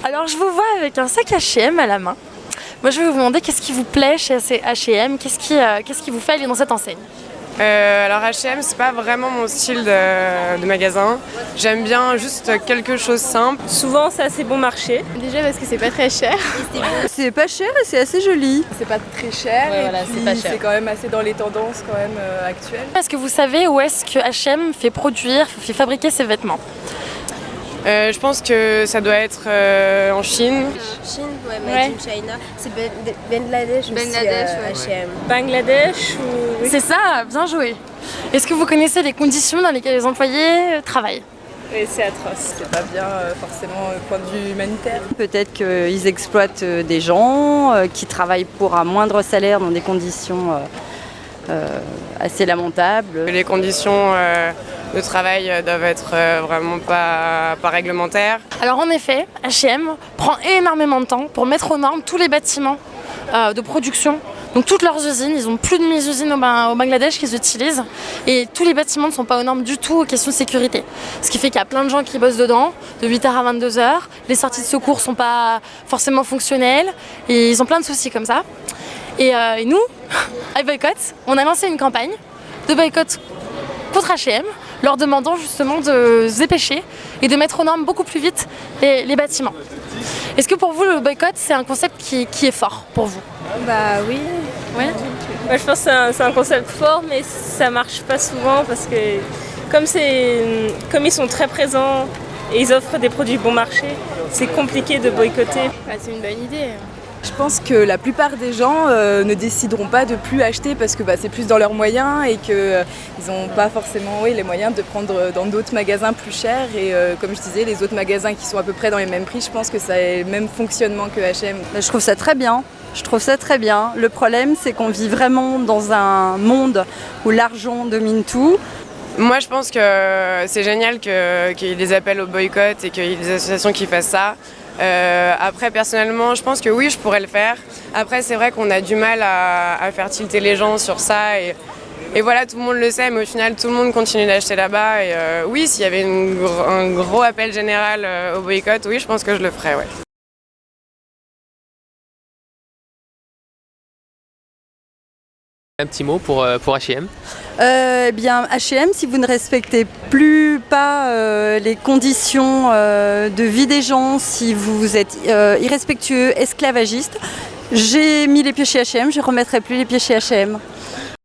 Alors je vous vois avec un sac H&M à la main. Moi je vais vous demander qu'est-ce qui vous plaît chez H&M, qu'est-ce qui vous fait aller dans cette enseigne? Alors H&M, c'est pas vraiment mon style de magasin. J'aime bien juste quelque chose simple. Souvent c'est assez bon marché. Déjà parce que c'est pas très cher. C'est pas cher et c'est assez joli. C'est pas très cher Ouais, et voilà, puis c'est pas cher. c'est quand même assez dans les tendances quand même actuelles. Est-ce que vous savez où est-ce que H&M fait fabriquer ses vêtements? Je pense que ça doit être en Chine. Chine, ouais, made in China. C'est Bangladesh aussi, H&M. Bangladesh ou... C'est ça, bien joué. Est-ce que vous connaissez les conditions dans lesquelles les employés travaillent? Et c'est atroce. C'est pas bien forcément point de vue humanitaire. Peut-être qu'ils exploitent des gens qui travaillent pour un moindre salaire dans des conditions assez lamentables. Les conditions de travail doivent être vraiment pas réglementaires. Alors en effet, H&M prend énormément de temps pour mettre aux normes tous les bâtiments de production. Donc toutes leurs usines, ils ont plus de 1000 usines au Bangladesh qu'ils utilisent et tous les bâtiments ne sont pas aux normes du tout aux questions de sécurité. Ce qui fait qu'il y a plein de gens qui bossent dedans, de 8h à 22h, les sorties de secours sont pas forcément fonctionnelles et ils ont plein de soucis comme ça. Et nous, à Boycott, on a lancé une campagne de boycott contre H&M, leur demandant justement de se dépêcher et de mettre aux normes beaucoup plus vite les bâtiments. Est-ce que pour vous le boycott c'est un concept qui est fort pour vous? Bah oui. Ouais. Moi je pense que c'est un concept fort mais ça marche pas souvent parce que comme ils sont très présents et ils offrent des produits bon marché, c'est compliqué de boycotter. C'est une bonne idée. Je pense que la plupart des gens ne décideront pas de plus acheter parce que c'est plus dans leurs moyens et qu'ils n'ont pas forcément les moyens de prendre dans d'autres magasins plus chers. Et comme je disais, les autres magasins qui sont à peu près dans les mêmes prix, je pense que ça a le même fonctionnement que H&M. Je trouve ça très bien. Le problème, c'est qu'on vit vraiment dans un monde où l'argent domine tout. Moi, je pense que c'est génial qu'il y ait des appels au boycott et qu'il y ait des associations qui fassent ça. Après, personnellement, je pense que oui, je pourrais le faire. Après, c'est vrai qu'on a du mal à faire tilter les gens sur ça. Et voilà, tout le monde le sait, mais au final, tout le monde continue d'acheter là-bas. Et oui, s'il y avait un gros appel général au boycott, oui, je pense que je le ferais, ouais. Un petit mot pour H&M. Bien, H&M, si vous ne respectez pas les conditions de vie des gens, si vous êtes irrespectueux, esclavagiste, j'ai mis les pieds chez H&M, je ne remettrai plus les pieds chez H&M.